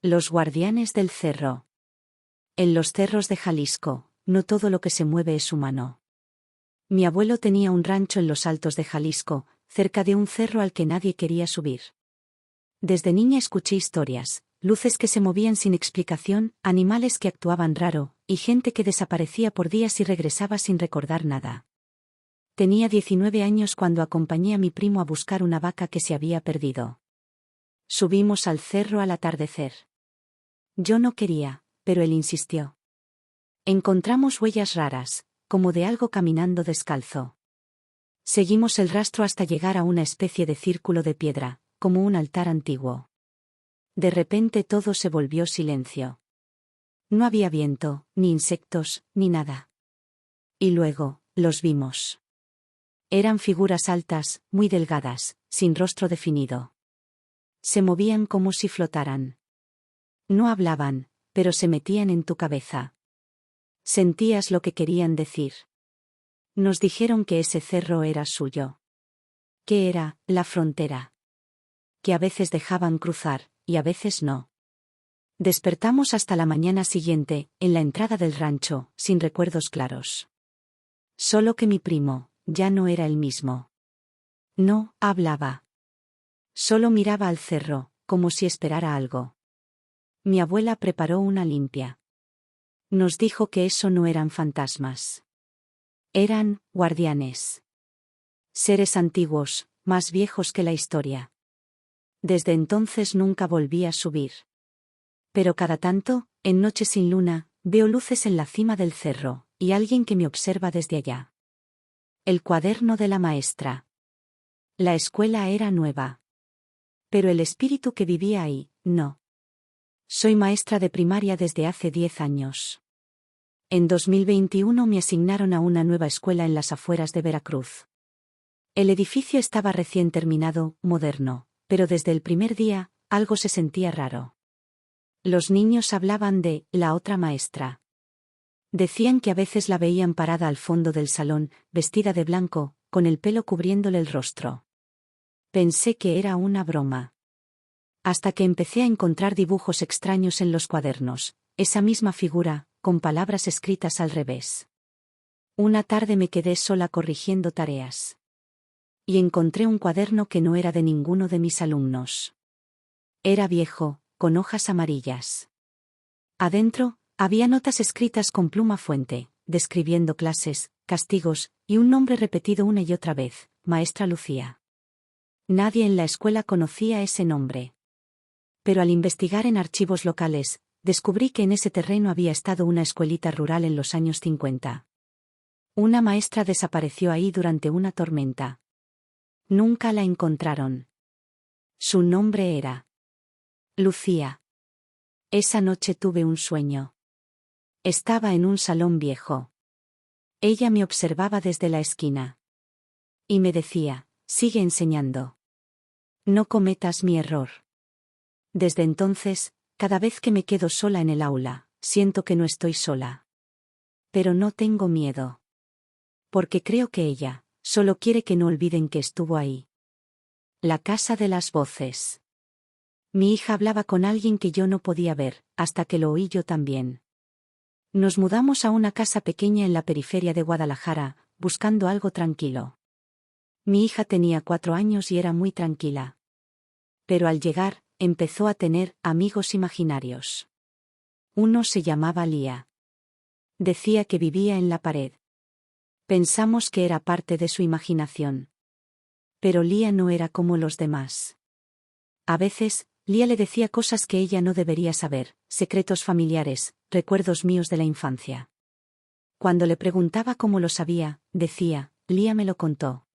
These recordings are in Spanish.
Los guardianes del cerro. En los cerros de Jalisco, no todo lo que se mueve es humano. Mi abuelo tenía un rancho en los altos de Jalisco, cerca de un cerro al que nadie quería subir. Desde niña escuché historias, luces que se movían sin explicación, animales que actuaban raro, y gente que desaparecía por días y regresaba sin recordar nada. Tenía 19 años cuando acompañé a mi primo a buscar una vaca que se había perdido. Subimos al cerro al atardecer. Yo no quería, pero él insistió. Encontramos huellas raras, como de algo caminando descalzo. Seguimos el rastro hasta llegar a una especie de círculo de piedra, como un altar antiguo. De repente todo se volvió silencio. No había viento, ni insectos, ni nada. Y luego, los vimos. Eran figuras altas, muy delgadas, sin rostro definido. Se movían como si flotaran. No hablaban, pero se metían en tu cabeza. Sentías lo que querían decir. Nos dijeron que ese cerro era suyo. Que era la frontera. Que a veces dejaban cruzar, y a veces no. Despertamos hasta la mañana siguiente, en la entrada del rancho, sin recuerdos claros. Solo que mi primo, ya no era el mismo. No hablaba. Solo miraba al cerro, como si esperara algo. Mi abuela preparó una limpia. Nos dijo que eso no eran fantasmas. Eran guardianes. Seres antiguos, más viejos que la historia. Desde entonces nunca volví a subir. Pero cada tanto, en noches sin luna, veo luces en la cima del cerro, y alguien que me observa desde allá. El cuaderno de la maestra. La escuela era nueva. Pero el espíritu que vivía ahí, no. Soy maestra de primaria desde hace 10 años. En 2021 me asignaron a una nueva escuela en las afueras de Veracruz. El edificio estaba recién terminado, moderno, pero desde el primer día, algo se sentía raro. Los niños hablaban de la otra maestra. Decían que a veces la veían parada al fondo del salón, vestida de blanco, con el pelo cubriéndole el rostro. Pensé que era una broma. Hasta que empecé a encontrar dibujos extraños en los cuadernos, esa misma figura, con palabras escritas al revés. Una tarde me quedé sola corrigiendo tareas. Y encontré un cuaderno que no era de ninguno de mis alumnos. Era viejo, con hojas amarillas. Adentro, había notas escritas con pluma fuente, describiendo clases, castigos, y un nombre repetido una y otra vez, Maestra Lucía. Nadie en la escuela conocía ese nombre. Pero al investigar en archivos locales, descubrí que en ese terreno había estado una escuelita rural en los años 50. Una maestra desapareció ahí durante una tormenta. Nunca la encontraron. Su nombre era Lucía. Esa noche tuve un sueño. Estaba en un salón viejo. Ella me observaba desde la esquina. Y me decía, sigue enseñando. No cometas mi error. Desde entonces, cada vez que me quedo sola en el aula, siento que no estoy sola. Pero no tengo miedo. Porque creo que ella, solo quiere que no olviden que estuvo ahí. La casa de las voces. Mi hija hablaba con alguien que yo no podía ver, hasta que lo oí yo también. Nos mudamos a una casa pequeña en la periferia de Guadalajara, buscando algo tranquilo. Mi hija tenía 4 años y era muy tranquila. Pero al llegar, empezó a tener amigos imaginarios. Uno se llamaba Lía. Decía que vivía en la pared. Pensamos que era parte de su imaginación. Pero Lía no era como los demás. A veces, Lía le decía cosas que ella no debería saber, secretos familiares, recuerdos míos de la infancia. Cuando le preguntaba cómo lo sabía, decía, Lía me lo contó.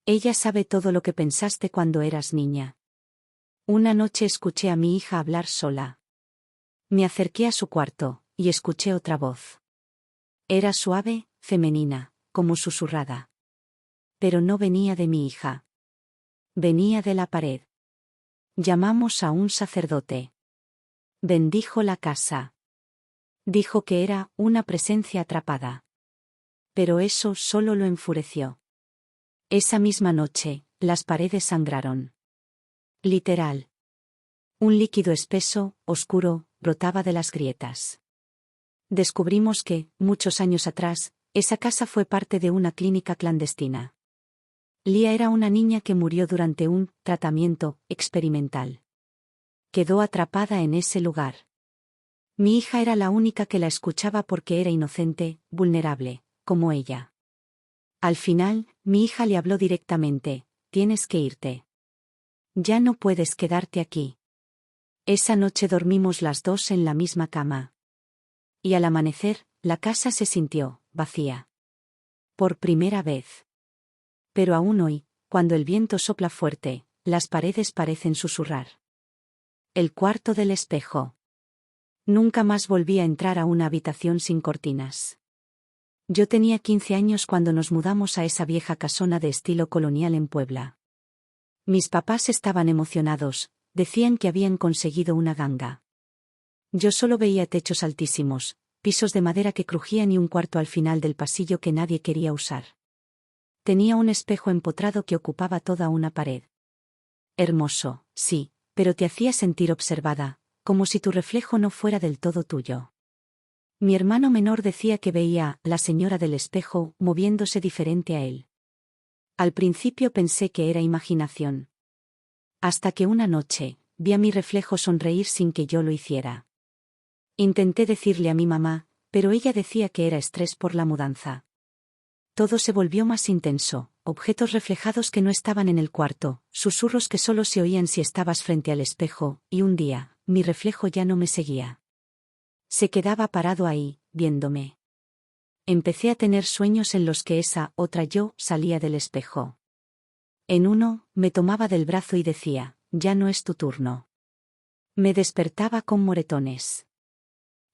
Ella sabe todo lo que pensaste cuando eras niña. Una noche escuché a mi hija hablar sola. Me acerqué a su cuarto, y escuché otra voz. Era suave, femenina, como susurrada. Pero no venía de mi hija. Venía de la pared. Llamamos a un sacerdote. Bendijo la casa. Dijo que era una presencia atrapada. Pero eso solo lo enfureció. Esa misma noche, las paredes sangraron. Literal. Un líquido espeso, oscuro, brotaba de las grietas. Descubrimos que, muchos años atrás, esa casa fue parte de una clínica clandestina. Lia era una niña que murió durante un tratamiento experimental. Quedó atrapada en ese lugar. Mi hija era la única que la escuchaba porque era inocente, vulnerable, como ella. Al final, mi hija le habló directamente: tienes que irte. Ya no puedes quedarte aquí. Esa noche dormimos las dos en la misma cama. Y al amanecer, la casa se sintió vacía. Por primera vez. Pero aún hoy, cuando el viento sopla fuerte, las paredes parecen susurrar. El cuarto del espejo. Nunca más volví a entrar a una habitación sin cortinas. Yo tenía 15 años cuando nos mudamos a esa vieja casona de estilo colonial en Puebla. Mis papás estaban emocionados, decían que habían conseguido una ganga. Yo solo veía techos altísimos, pisos de madera que crujían y un cuarto al final del pasillo que nadie quería usar. Tenía un espejo empotrado que ocupaba toda una pared. Hermoso, sí, pero te hacía sentir observada, como si tu reflejo no fuera del todo tuyo. Mi hermano menor decía que veía a la señora del espejo moviéndose diferente a él. Al principio pensé que era imaginación. Hasta que una noche, vi a mi reflejo sonreír sin que yo lo hiciera. Intenté decirle a mi mamá, pero ella decía que era estrés por la mudanza. Todo se volvió más intenso, objetos reflejados que no estaban en el cuarto, susurros que solo se oían si estabas frente al espejo, y un día, mi reflejo ya no me seguía. Se quedaba parado ahí, viéndome. Empecé a tener sueños en los que esa otra yo salía del espejo. En uno, me tomaba del brazo y decía: ya no es tu turno. Me despertaba con moretones.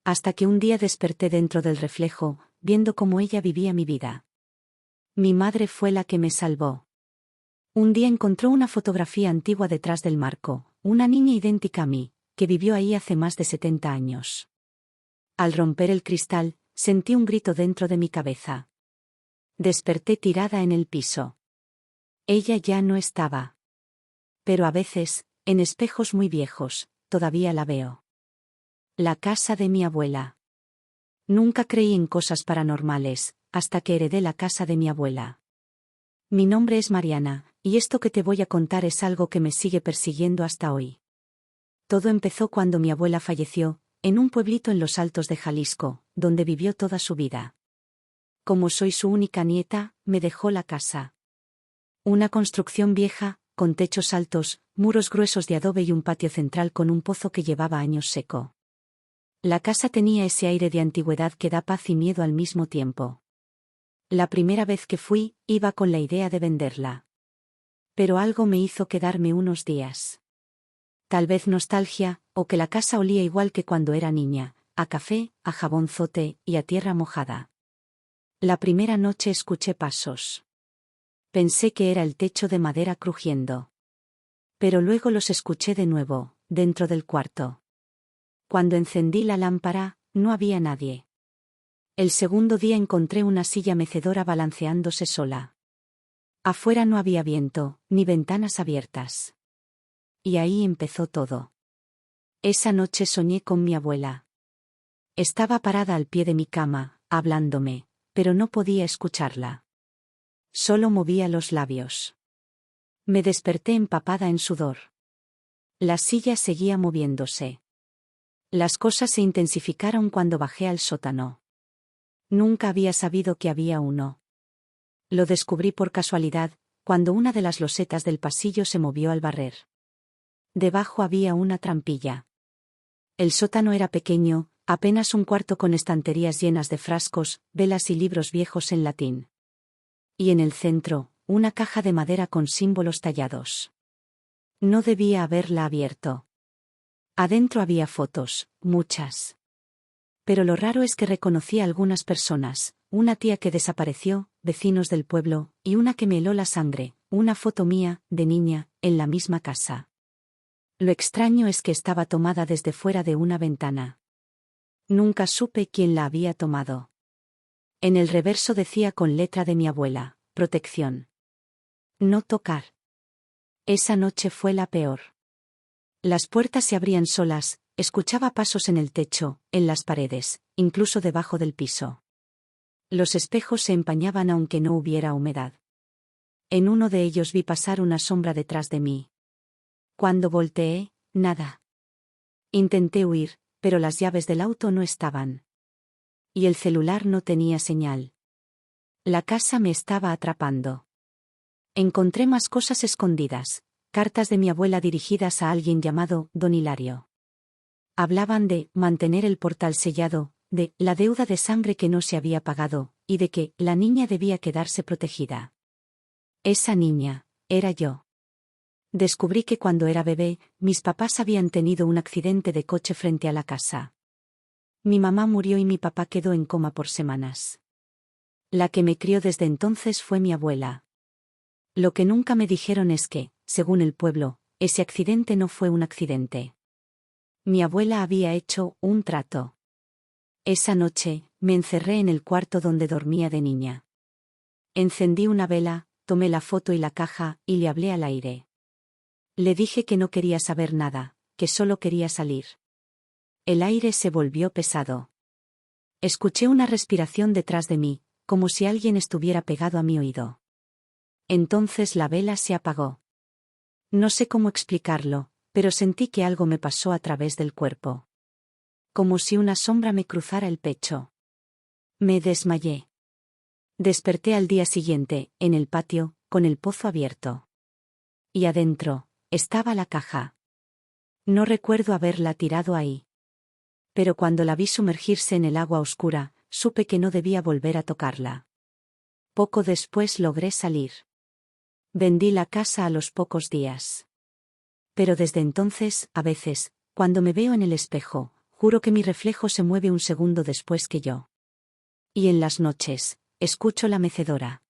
Hasta que un día desperté dentro del reflejo, viendo cómo ella vivía mi vida. Mi madre fue la que me salvó. Un día encontró una fotografía antigua detrás del marco, una niña idéntica a mí, que vivió ahí hace más de 70 años. Al romper el cristal, sentí un grito dentro de mi cabeza. Desperté tirada en el piso. Ella ya no estaba. Pero a veces, en espejos muy viejos, todavía la veo. La casa de mi abuela. Nunca creí en cosas paranormales, hasta que heredé la casa de mi abuela. Mi nombre es Mariana, y esto que te voy a contar es algo que me sigue persiguiendo hasta hoy. Todo empezó cuando mi abuela falleció, en un pueblito en los Altos de Jalisco, donde vivió toda su vida. Como soy su única nieta, me dejó la casa. Una construcción vieja, con techos altos, muros gruesos de adobe y un patio central con un pozo que llevaba años seco. La casa tenía ese aire de antigüedad que da paz y miedo al mismo tiempo. La primera vez que fui, iba con la idea de venderla. Pero algo me hizo quedarme unos días. Tal vez nostalgia, o que la casa olía igual que cuando era niña, a café, a jabonzote y a tierra mojada. La primera noche escuché pasos. Pensé que era el techo de madera crujiendo. Pero luego los escuché de nuevo, dentro del cuarto. Cuando encendí la lámpara, no había nadie. El segundo día encontré una silla mecedora balanceándose sola. Afuera no había viento, ni ventanas abiertas. Y ahí empezó todo. Esa noche soñé con mi abuela. Estaba parada al pie de mi cama, hablándome, pero no podía escucharla. Solo movía los labios. Me desperté empapada en sudor. La silla seguía moviéndose. Las cosas se intensificaron cuando bajé al sótano. Nunca había sabido que había uno. Lo descubrí por casualidad, cuando una de las losetas del pasillo se movió al barrer. Debajo había una trampilla. El sótano era pequeño, apenas un cuarto con estanterías llenas de frascos, velas y libros viejos en latín. Y en el centro, una caja de madera con símbolos tallados. No debía haberla abierto. Adentro había fotos, muchas. Pero lo raro es que reconocí a algunas personas, una tía que desapareció, vecinos del pueblo, y una que me heló la sangre, una foto mía, de niña, en la misma casa. Lo extraño es que estaba tomada desde fuera de una ventana. Nunca supe quién la había tomado. En el reverso decía con letra de mi abuela: protección. No tocar. Esa noche fue la peor. Las puertas se abrían solas, escuchaba pasos en el techo, en las paredes, incluso debajo del piso. Los espejos se empañaban aunque no hubiera humedad. En uno de ellos vi pasar una sombra detrás de mí. Cuando volteé, nada. Intenté huir, pero las llaves del auto no estaban. Y el celular no tenía señal. La casa me estaba atrapando. Encontré más cosas escondidas, cartas de mi abuela dirigidas a alguien llamado Don Hilario. Hablaban de mantener el portal sellado, de la deuda de sangre que no se había pagado, y de que la niña debía quedarse protegida. Esa niña, era yo. Descubrí que cuando era bebé, mis papás habían tenido un accidente de coche frente a la casa. Mi mamá murió y mi papá quedó en coma por semanas. La que me crió desde entonces fue mi abuela. Lo que nunca me dijeron es que, según el pueblo, ese accidente no fue un accidente. Mi abuela había hecho un trato. Esa noche, me encerré en el cuarto donde dormía de niña. Encendí una vela, tomé la foto y la caja, y le hablé al aire. Le dije que no quería saber nada, que solo quería salir. El aire se volvió pesado. Escuché una respiración detrás de mí, como si alguien estuviera pegado a mi oído. Entonces la vela se apagó. No sé cómo explicarlo, pero sentí que algo me pasó a través del cuerpo. Como si una sombra me cruzara el pecho. Me desmayé. Desperté al día siguiente, en el patio, con el pozo abierto. Y adentro, estaba la caja. No recuerdo haberla tirado ahí. Pero cuando la vi sumergirse en el agua oscura, supe que no debía volver a tocarla. Poco después logré salir. Vendí la casa a los pocos días. Pero desde entonces, a veces, cuando me veo en el espejo, juro que mi reflejo se mueve un segundo después que yo. Y en las noches, escucho la mecedora.